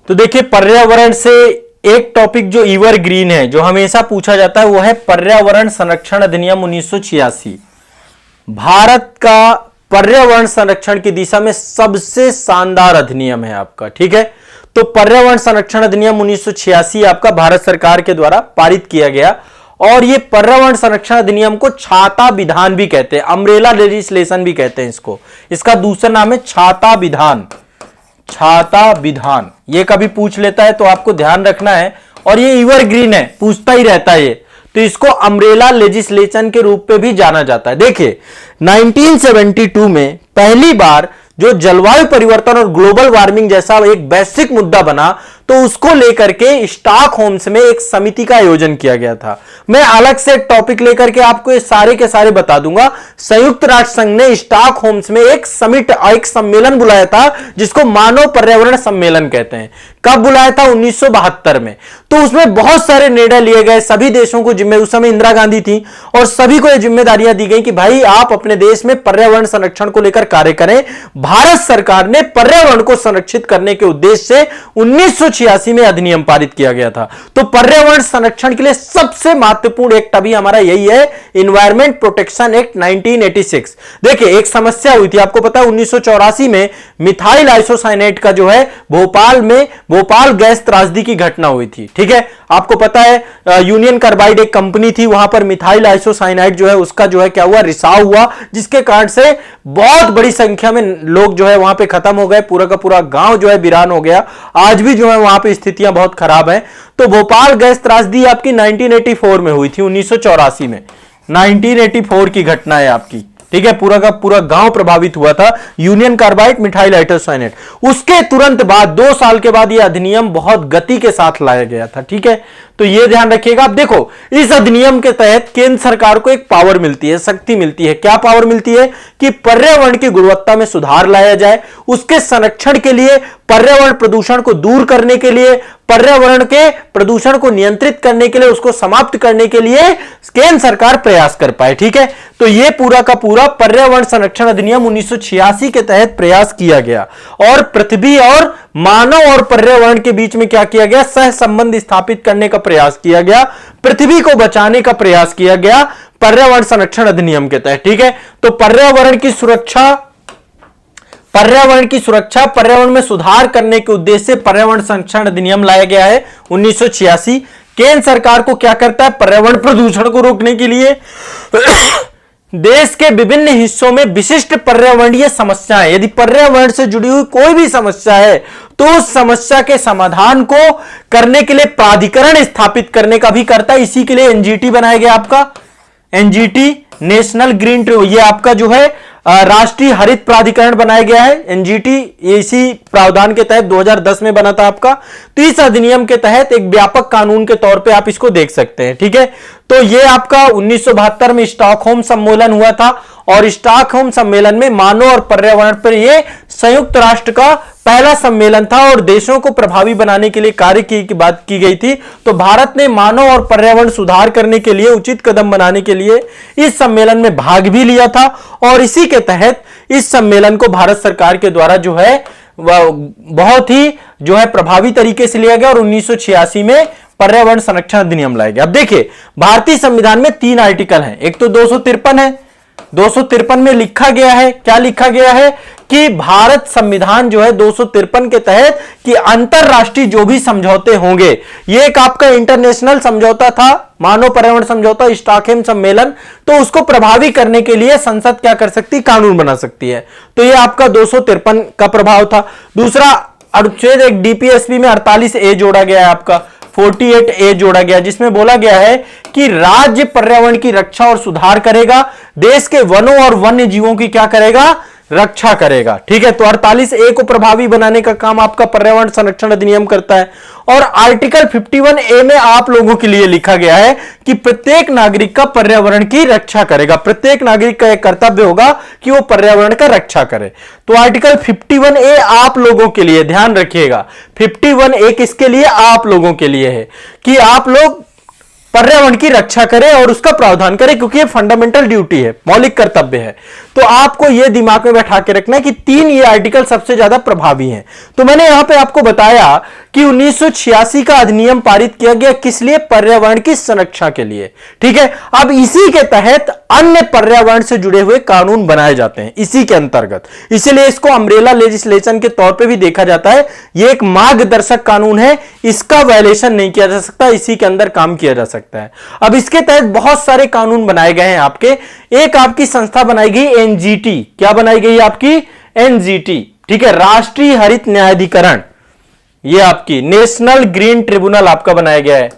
तो देखिए, पर्यावरण से एक टॉपिक जो एवरग्रीन है, जो हमेशा पूछा जाता है, वो है पर्यावरण संरक्षण अधिनियम 1986। भारत का पर्यावरण संरक्षण की दिशा में सबसे शानदार अधिनियम है आपका, ठीक है। तो पर्यावरण संरक्षण अधिनियम 1986 आपका भारत सरकार के द्वारा पारित किया गया, और ये पर्यावरण संरक्षण अधिनियम को छाता विधान भी कहते हैं, अम्ब्रेला लेजिस्लेशन भी कहते हैं इसको। इसका दूसरा नाम है छाता विधान। छाता विधान ये कभी पूछ लेता है तो आपको ध्यान रखना है, और ये एवरग्रीन है, पूछता ही रहता है ये, तो इसको अम्ब्रेला लेजिस्लेशन के रूप में भी जाना जाता है। देखिए 1972 में पहली बार जो जलवायु परिवर्तन और ग्लोबल वार्मिंग जैसा एक वैश्विक मुद्दा बना, तो उसको लेकर के स्टॉकहोम्स में एक समिति का आयोजन किया गया था। मैं अलग से एक टॉपिक लेकर के आपको ये सारे के सारे बता दूंगा। संयुक्त राष्ट्र संघ ने स्टॉकहोम्स में एक सम्मेलन बुलाया था, जिसको मानव पर्यावरण सम्मेलन कहते हैं। कब बुलाया था? 1972 में। तो उसमें बहुत सारे निर्णय लिए गए, सभी देशों को जिम्मेदारी, उस समय इंदिरा गांधी थी, और सभी को ये जिम्मेदारियां दी गई कि भाई आप अपने देश में पर्यावरण संरक्षण को लेकर कार्य करें। भारत सरकार ने पर्यावरण को संरक्षित करने के उद्देश्य से 1986 में अधिनियम पारित किया गया था। तो पर्यावरण संरक्षण के लिए सबसे महत्वपूर्ण एक्ट अभी हमारा यही है, एनवायरमेंट प्रोटेक्शन एक्ट 1986। देखिए एक समस्या हुई थी, आपको पता है 1984 में मिथाइल आइसोसाइनेट का जो है भोपाल गैस त्रासदी की घटना हुई थी, ठीक है। आपको पता है यूनियन कार्बाइड एक कंपनी थी, वहां पर मिथाइल आइसोसाइनाइड जो है उसका जो है क्या हुआ, रिसाव हुआ, जिसके कारण से बहुत बड़ी संख्या में लोग जो है वहां पे खत्म हो गए, पूरा का पूरा गांव जो है वीरान हो गया। आज भी जो है वहां पे स्थितियां बहुत खराब हैं। तो भोपाल गैस त्रासदी आपकी 1984 में हुई थी, 1984 में 1984 की घटना है आपकी, ठीक है। पूरा का पूरा गांव प्रभावित हुआ था, यूनियन कार्बाइड मिथाइल आइसोसाइनेट। उसके तुरंत बाद 2 साल के बाद यह अधिनियम बहुत गति के साथ लाया गया था, ठीक है। तो यह ध्यान रखिएगा। आप देखो इस अधिनियम के तहत केंद्र सरकार को एक पावर मिलती है, शक्ति मिलती है। क्या पावर मिलती है? कि पर्यावरण की गुणवत्ता में सुधार लाया जाए, उसके संरक्षण के लिए, पर्यावरण प्रदूषण को दूर करने के लिए, पर्यावरण के प्रदूषण को नियंत्रित करने के लिए, उसको समाप्त करने के लिए केंद्र सरकार प्रयास कर पाए, ठीक है। तो यह पूरा का पूरा पर्यावरण संरक्षण अधिनियम 1986 के तहत प्रयास किया गया, और पृथ्वी और मानव और पर्यावरण के बीच में क्या किया गया, सह संबंध स्थापित करने का प्रयास किया गया, पृथ्वी को बचाने का प्रयास किया गया पर्यावरण संरक्षण अधिनियम के तहत, ठीक है। तो पर्यावरण की सुरक्षा, पर्यावरण में सुधार करने के उद्देश्य से पर्यावरण संरक्षण अधिनियम लाया गया है 1986। केंद्र सरकार को क्या करता है? पर्यावरण प्रदूषण को रोकने के लिए देश के विभिन्न हिस्सों में विशिष्ट पर्यावरणीय समस्याएं, यदि पर्यावरण से जुड़ी हुई कोई भी समस्या है, तो उस समस्या के समाधान को करने के लिए प्राधिकरण स्थापित करने का भी करता है। इसी के लिए एनजीटी बनाया गया आपका, एनजीटी नेशनल ग्रीन ट्री, ये आपका जो है राष्ट्रीय हरित प्राधिकरण बनाया गया है, एनजीटी। इसी प्रावधान के तहत 2010 में बना था आपका। तो इस अधिनियम के तहत एक व्यापक कानून के तौर पे आप इसको देख सकते हैं, ठीक है। तो ये आपका 1972 में स्टॉकहोम सम्मेलन हुआ था, और स्टॉकहोम सम्मेलन में मानव और पर्यावरण पर यह संयुक्त राष्ट्र का पहला सम्मेलन था, और देशों को प्रभावी बनाने के लिए कार्य की बात की गई थी। तो भारत ने मानव और पर्यावरण सुधार करने के लिए उचित कदम बनाने के लिए इस सम्मेलन में भाग भी लिया था, और इसी के तहत इस सम्मेलन को भारत सरकार के द्वारा जो है बहुत ही जो है प्रभावी तरीके से लिया गया, और 1986 में पर्यावरण संरक्षण अधिनियम लाया गया। अब देखिए भारतीय संविधान में 3 आर्टिकल हैं। एक तो 253 है, 253 में लिखा गया है, क्या लिखा गया है कि भारत संविधान जो है 253 के तहत कि अंतरराष्ट्रीय जो भी समझौते होंगे, ये एक आपका इंटरनेशनल समझौता था, मानव पर्यावरण समझौता, स्टॉकहोम सम्मेलन, तो उसको प्रभावी करने के लिए संसद क्या कर सकती है? कानून बना सकती है। तो ये आपका 253 का प्रभाव था। दूसरा अनुच्छेद एक डीपीएसपी में 48A जोड़ा गया है आपका, 48A जोड़ा गया, जिसमें बोला गया है कि राज्य पर्यावरण की रक्षा और सुधार करेगा, देश के वनों और वन्य जीवों की क्या करेगा? रक्षा करेगा, ठीक है। तो 48A को प्रभावी बनाने का काम आपका पर्यावरण संरक्षण अधिनियम करता है। और आर्टिकल 51A में आप लोगों के लिए लिखा गया है कि प्रत्येक नागरिक का पर्यावरण की रक्षा करेगा, प्रत्येक नागरिक का एक कर्तव्य होगा कि वो पर्यावरण का रक्षा करे। तो आर्टिकल 51A आप लोगों के लिए, ध्यान रखिएगा, 51A किसके लिए? आप लोगों के लिए है कि आप लोग पर्यावरण की रक्षा करें और उसका प्रावधान करें, क्योंकि ये फंडामेंटल ड्यूटी है, मौलिक कर्तव्य है। तो आपको ये दिमाग में बैठा के रखना है कि 3 ये आर्टिकल सबसे ज्यादा प्रभावी हैं। तो मैंने यहां पे आपको बताया कि 1986 का अधिनियम पारित किया गया, किस लिए? पर्यावरण की संरक्षण के लिए। ठीक है, अब इसी के तहत अन्य पर्यावरण से जुड़े हुए कानून बनाए जाते हैं इसी के अंतर्गत, इसीलिए इसको अम्ब्रेला लेजिस्लेशन के तौर पे भी देखा जाता है। यह एक मार्गदर्शक कानून है, इसका वायलेशन नहीं किया जा सकता, इसी के अंदर काम किया जा सकता है। अब इसके तहत बहुत सारे कानून बनाए गए हैं आपके। एक आपकी संस्था बनाई गई एनजीटी, क्या बनाई गई आपकी? एनजीटी, ठीक है, राष्ट्रीय हरित न्यायाधिकरण, ये आपकी नेशनल ग्रीन ट्रिब्यूनल आपका बनाया गया है।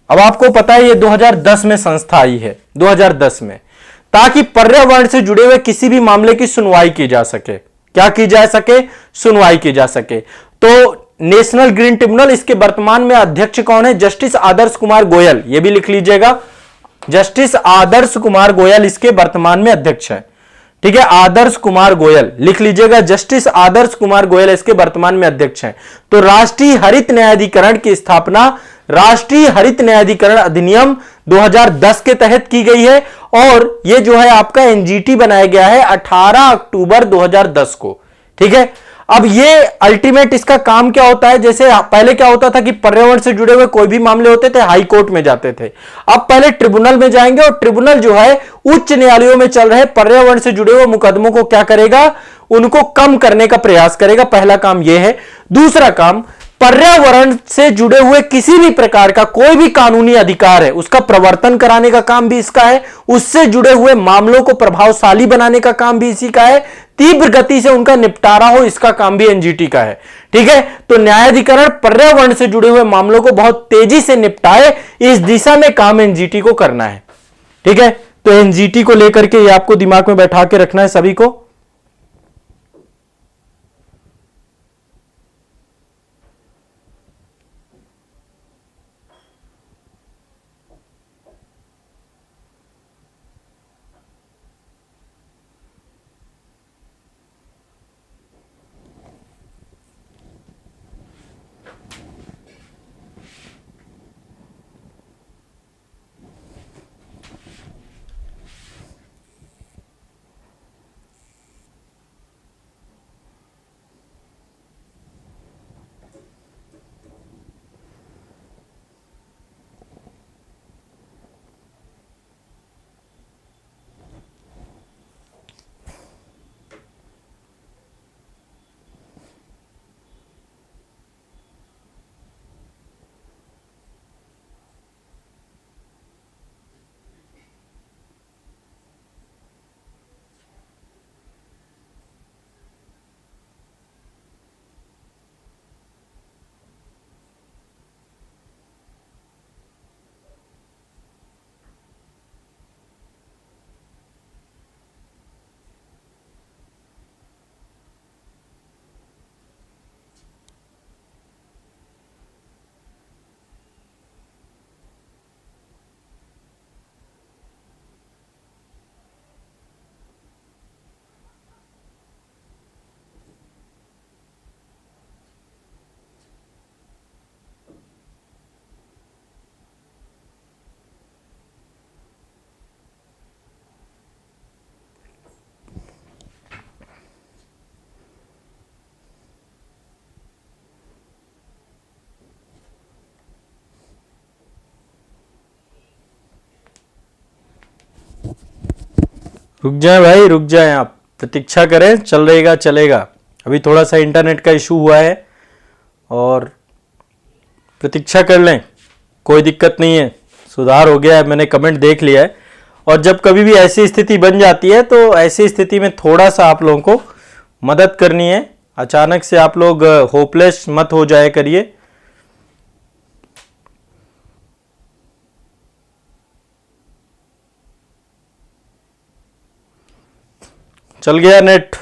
अब आपको पता है ये 2010 में संस्था आई है, 2010 में, ताकि पर्यावरण से जुड़े हुए किसी भी मामले की सुनवाई की जा सके। क्या की जा सके? सुनवाई की जा सके। तो नेशनल ग्रीन ट्रिब्यूनल, इसके वर्तमान में अध्यक्ष कौन है? जस्टिस आदर्श कुमार गोयल, यह भी लिख लीजिएगा, जस्टिस आदर्श कुमार गोयल इसके वर्तमान में अध्यक्ष है। ठीक है, आदर्श कुमार गोयल लिख लीजिएगा, जस्टिस आदर्श कुमार गोयल इसके वर्तमान में अध्यक्ष हैं। तो राष्ट्रीय हरित न्यायाधिकरण की स्थापना राष्ट्रीय हरित न्यायाधिकरण अधिनियम 2010 के तहत की गई है, और यह जो है आपका एनजीटी बनाया गया है 18 अक्टूबर 2010 को। ठीक है, अब ये अल्टीमेट इसका काम क्या होता है? जैसे पहले क्या होता था कि पर्यावरण से जुड़े हुए कोई भी मामले होते थे हाई कोर्ट में जाते थे, अब पहले ट्रिब्यूनल में जाएंगे, और ट्रिब्यूनल जो है उच्च न्यायालयों में चल रहे पर्यावरण से जुड़े हुए मुकदमों को क्या करेगा? उनको कम करने का प्रयास करेगा। पहला काम यह है। दूसरा काम, पर्यावरण से जुड़े हुए किसी भी प्रकार का कोई भी कानूनी अधिकार है उसका प्रवर्तन कराने का काम भी इसका है, उससे जुड़े हुए मामलों को प्रभावशाली बनाने का काम भी इसी का है, तीव्र गति से उनका निपटारा हो इसका काम भी एनजीटी का है। ठीक है, तो न्यायाधिकरण पर्यावरण से जुड़े हुए मामलों को बहुत तेजी से निपटाए, इस दिशा में काम एनजीटी को करना है। ठीक है, तो एनजीटी को लेकर के ये आपको दिमाग में बैठा के रखना है सभी को। रुक जाए भाई, रुक जाए, आप प्रतीक्षा करें, चल रहेगा चलेगा। अभी थोड़ा सा इंटरनेट का इशू हुआ है और प्रतीक्षा कर लें, कोई दिक्कत नहीं है, सुधार हो गया है, मैंने कमेंट देख लिया है। और जब कभी भी ऐसी स्थिति बन जाती है तो ऐसी स्थिति में थोड़ा सा आप लोगों को मदद करनी है, अचानक से आप लोग होपलेस मत हो जाए करिए। चल गया नेट।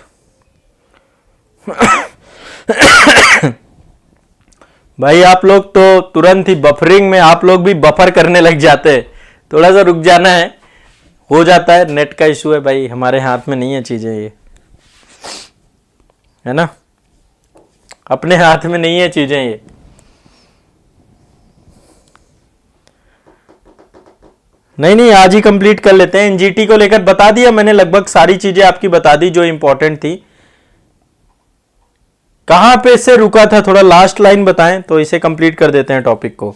भाई आप लोग तो तुरंत ही बफरिंग में आप लोग भी बफर करने लग जाते हैं, थोड़ा सा रुक जाना है, हो जाता है, नेट का इशू है भाई, हमारे हाथ में नहीं है चीजें, ये है ना, अपने हाथ में नहीं है चीजें ये। नहीं नहीं, आज ही कंप्लीट कर लेते हैं। एनजीटी को लेकर बता दिया मैंने, लगभग सारी चीजें आपकी बता दी जो इंपॉर्टेंट थी। कहां पे से रुका था, थोड़ा लास्ट लाइन बताएं तो इसे कंप्लीट कर देते हैं टॉपिक को।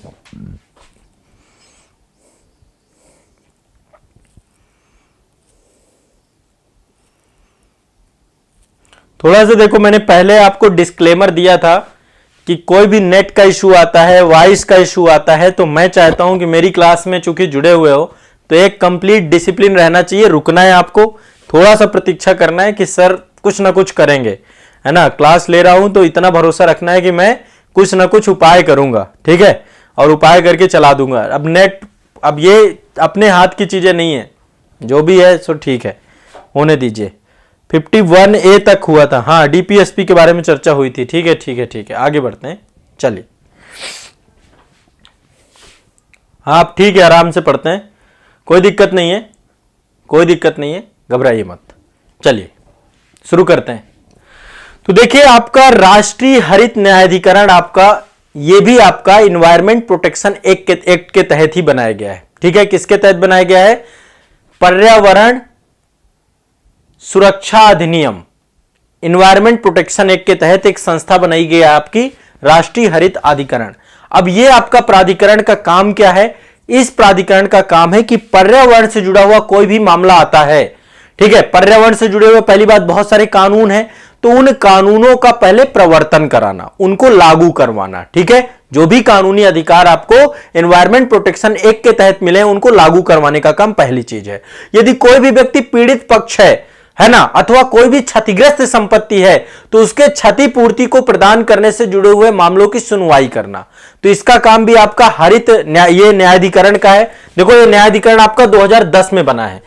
थोड़ा सा देखो, मैंने पहले आपको डिस्क्लेमर दिया था कि कोई भी नेट का इशू आता है, वॉइस का इशू आता है, तो मैं चाहता हूं कि मेरी क्लास में चूंकि जुड़े हुए हो तो एक कंप्लीट डिसिप्लिन रहना चाहिए, रुकना है आपको, थोड़ा सा प्रतीक्षा करना है कि सर कुछ ना कुछ करेंगे, है ना। क्लास ले रहा हूं तो इतना भरोसा रखना है कि मैं कुछ ना कुछ उपाय करूंगा, ठीक है, और उपाय करके चला दूंगा। अब नेट, अब ये अपने हाथ की चीजें नहीं है, जो भी है सो ठीक है, होने दीजिए। 51A तक हुआ था, हाँ डीपीएसपी के बारे में चर्चा हुई थी, ठीक है ठीक है ठीक है, आगे बढ़ते हैं, चलिए। हाँ आप ठीक है, आराम से पढ़ते हैं, कोई दिक्कत नहीं है, कोई दिक्कत नहीं है, घबराइए मत। चलिए शुरू करते हैं। तो देखिए, आपका राष्ट्रीय हरित न्यायाधिकरण, आपका ये भी आपका इन्वायरमेंट प्रोटेक्शन एक्ट के तहत ही बनाया गया है, ठीक है। किसके तहत बनाया गया है? पर्यावरण सुरक्षा अधिनियम, इन्वायरमेंट प्रोटेक्शन एक्ट के तहत एक संस्था बनाई गई है आपकी राष्ट्रीय हरित अधिकरण। अब ये आपका प्राधिकरण का काम क्या है? इस प्राधिकरण का काम है कि पर्यावरण से जुड़ा हुआ कोई भी मामला आता है, ठीक है, पर्यावरण से जुड़े हुए पहली बात बहुत सारे कानून हैं, तो उन कानूनों का पहले प्रवर्तन कराना, उनको लागू करवाना, ठीक है। जो भी कानूनी अधिकार आपको एनवायरमेंट प्रोटेक्शन एक्ट के तहत मिले उनको लागू करवाने का काम पहली चीज है। यदि कोई भी व्यक्ति पीड़ित पक्ष है ना, अथवा कोई भी क्षतिग्रस्त संपत्ति है तो उसके क्षतिपूर्ति को प्रदान करने से जुड़े हुए मामलों की सुनवाई करना, तो इसका काम भी आपका हरित ये न्यायाधिकरण का है। देखो ये न्यायाधिकरण आपका 2010 में बना है,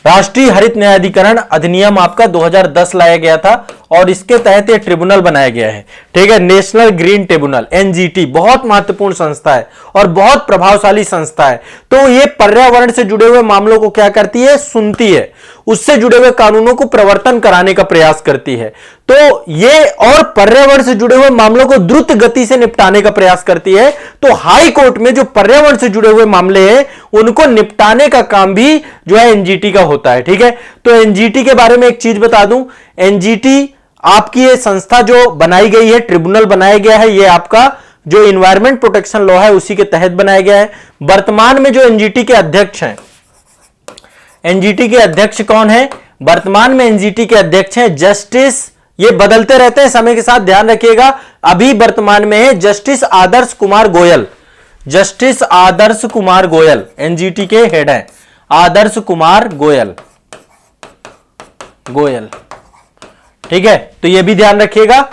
राष्ट्रीय हरित न्यायाधिकरण अधिनियम आपका 2010 लाया गया था और इसके तहत ये ट्रिब्यूनल बनाया गया है, ठीक है, नेशनल ग्रीन ट्रिब्यूनल एनजीटी। बहुत महत्वपूर्ण संस्था है और बहुत प्रभावशाली संस्था है। तो ये पर्यावरण से जुड़े हुए मामलों को क्या करती है? सुनती है, उससे जुड़े हुए कानूनों को प्रवर्तन कराने का प्रयास करती है। तो ये और पर्यावरण से जुड़े हुए मामलों को द्रुत गति से निपटाने का प्रयास करती है। तो हाई कोर्ट में जो पर्यावरण से जुड़े हुए मामले हैं उनको निपटाने का काम भी जो है एनजीटी का होता है, ठीक है। तो एनजीटी के बारे में एक चीज बता दूं, एनजीटी आपकी ये संस्था जो बनाई गई है, ट्रिब्यूनल बनाया गया है, ये आपका जो इन्वायरमेंट प्रोटेक्शन लॉ है उसी के तहत बनाया गया है। वर्तमान में जो एनजीटी के अध्यक्ष हैं, एनजीटी के अध्यक्ष कौन है? वर्तमान में एनजीटी के अध्यक्ष हैं जस्टिस, ये बदलते रहते हैं समय के साथ, ध्यान रखिएगा। अभी वर्तमान में है justice Adarsh Kumar Goyal, justice Adarsh Kumar Goyal NGT के हेड हैं, आदर्श कुमार गोयल, ठीक है। तो ये भी ध्यान रखिएगा,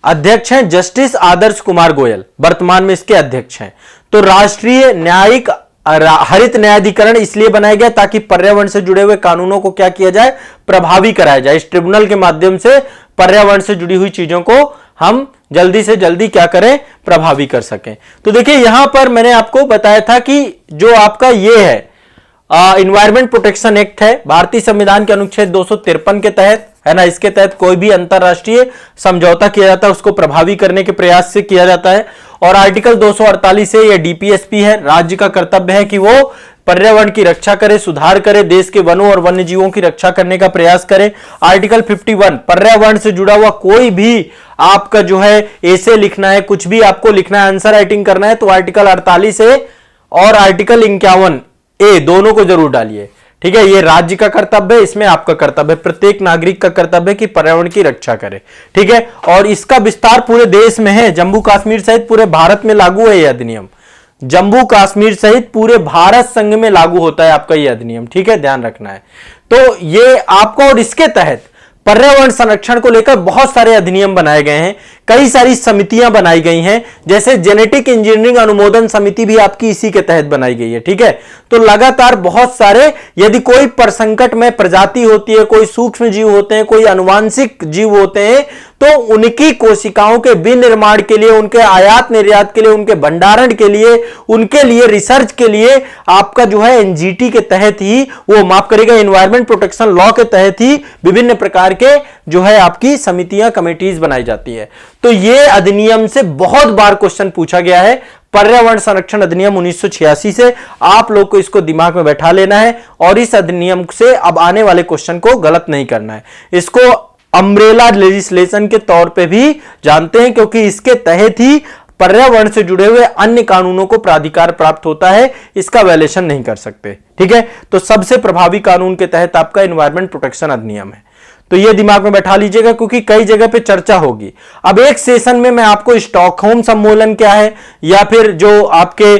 अध्यक्ष हैं जस्टिस आदर्श कुमार गोयल, वर्तमान में इसके अध्यक्ष हैं। तो राष्ट्रीय न्यायिक हरित न्यायाधिकरण इसलिए बनाया गया ताकि पर्यावरण से जुड़े हुए कानूनों को क्या किया जाए? प्रभावी कराया जाए। इस ट्रिब्यूनल के माध्यम से पर्यावरण से जुड़ी हुई चीजों को हम जल्दी से जल्दी क्या करें? प्रभावी कर सकें। तो देखिए यहां पर मैंने आपको बताया था कि जो आपका ये है इन्वायरमेंट प्रोटेक्शन एक्ट है, भारतीय संविधान के अनुच्छेद 253 के तहत, है ना, इसके तहत कोई भी अंतरराष्ट्रीय समझौता किया जाता है उसको प्रभावी करने के प्रयास से किया जाता है। और आर्टिकल 248 से यह डीपीएसपी है, राज्य का कर्तव्य है कि वो पर्यावरण की रक्षा करे, सुधार करे, देश के वनों और वन्य जीवों की रक्षा करने का प्रयास करे। आर्टिकल 51 पर्यावरण से जुड़ा हुआ कोई भी आपका जो है ऐसे लिखना है, कुछ भी आपको लिखना है, आंसर राइटिंग करना है, तो आर्टिकल 48 ए और आर्टिकल 51A दोनों को जरूर डालिए, ठीक है। ये राज्य का कर्तव्य है, इसमें आपका कर्तव्य है, प्रत्येक नागरिक का कर्तव्य है कि पर्यावरण की रक्षा करे, ठीक है। और इसका विस्तार पूरे देश में है, जम्मू कश्मीर सहित पूरे भारत में लागू है यह अधिनियम, जम्मू कश्मीर सहित पूरे भारत संघ में लागू होता है आपका यह अधिनियम, ठीक है, ध्यान रखना है। तो ये आपको, और इसके तहत पर्यावरण संरक्षण को लेकर बहुत सारे अधिनियम बनाए गए हैं, कई सारी समितियां बनाई गई हैं, जैसे जेनेटिक इंजीनियरिंग अनुमोदन समिति भी आपकी इसी के तहत बनाई गई है, ठीक है। तो लगातार बहुत सारे, यदि कोई प्रसंकट में प्रजाति होती है, कोई सूक्ष्म जीव होते हैं, कोई आनुवांशिक जीव होते हैं, तो उनकी कोशिकाओं के विनिर्माण के लिए, उनके आयात निर्यात के लिए, उनके भंडारण के लिए, उनके लिए रिसर्च के लिए आपका जो है एनजीटी के तहत ही, वो माफ करेगा एनवायरमेंट प्रोटेक्शन लॉ के तहत ही विभिन्न प्रकार के जो है आपकी समितियां, कमेटीज बनाई जाती है। तो ये अधिनियम से बहुत बार क्वेश्चन पूछा गया है, पर्यावरण संरक्षण अधिनियम 1986 से, आप लोग को इसको दिमाग में बैठा लेना है और इस अधिनियम से अब आने वाले क्वेश्चन को गलत नहीं करना है। इसको अम्ब्रेला लेजिस्लेशन के तौर पे भी जानते हैं, क्योंकि इसके तहत ही पर्यावरण से जुड़े हुए अन्य कानूनों को प्राधिकार प्राप्त होता है, इसका वायलेशन नहीं कर सकते। ठीक है, तो सबसे प्रभावी कानून के तहत आपका एनवायरमेंट प्रोटेक्शन अधिनियम है। तो ये दिमाग में बैठा लीजिएगा, क्योंकि कई जगह पे चर्चा होगी। अब एक सेशन में मैं आपको स्टॉकहोम सम्मेलन क्या है, या फिर जो आपके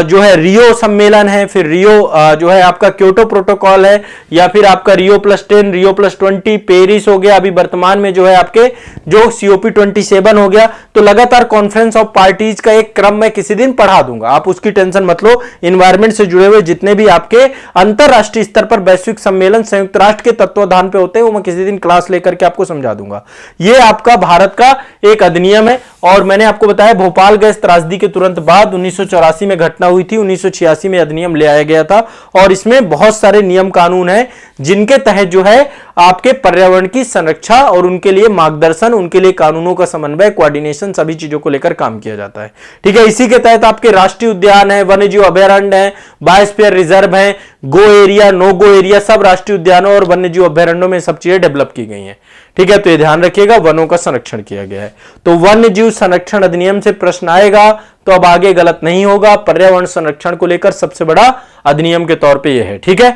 जो है रियो सम्मेलन है, फिर रियो जो है आपका क्योटो प्रोटोकॉल है, या फिर आपका रियो +10, रियो +20, पेरिस हो गया, अभी वर्तमान में जो है आपके जो COP27 हो गया। तो लगातार कॉन्फ्रेंस ऑफ पार्टीज का एक क्रम मैं किसी दिन पढ़ा दूंगा, आप उसकी टेंशन मत लो। इन्वायरमेंट से जुड़े हुए जितने भी आपके अंतरराष्ट्रीय स्तर पर वैश्विक सम्मेलन संयुक्त राष्ट्र के तत्वाधान पे होते हैं, वो मैं किसी दिन क्लास लेकर के आपको समझा दूंगा। ये आपका भारत का एक अधिनियम है, और मैंने आपको बताया भोपाल गैस त्रासदी के तुरंत बाद 1984 में घटना हुई थी, 1986 में अधिनियम ले आया गया था, और इसमें बहुत सारे नियम कानून हैं जिनके तहत जो है आपके पर्यावरण की संरक्षा और उनके लिए मार्गदर्शन, उनके लिए कानूनों का समन्वय, कोऑर्डिनेशन, सभी चीजों को लेकर काम किया जाता है। ठीक है, इसी के तहत आपके राष्ट्रीय उद्यान है, वन्यजीव अभयारण्य है, बायोस्फीयर रिजर्व है, go area, no go area, सब राष्ट्रीय उद्यानों और वन्यजीव अभयारण्यों में सब चीजें डेवलप की गई हैं। ठीक है, तो ये ध्यान रखिएगा, वनों का संरक्षण किया गया है। तो वन्य जीव संरक्षण अधिनियम से प्रश्न आएगा तो अब आगे गलत नहीं होगा। पर्यावरण संरक्षण को लेकर सबसे बड़ा अधिनियम के तौर पे यह है। ठीक है।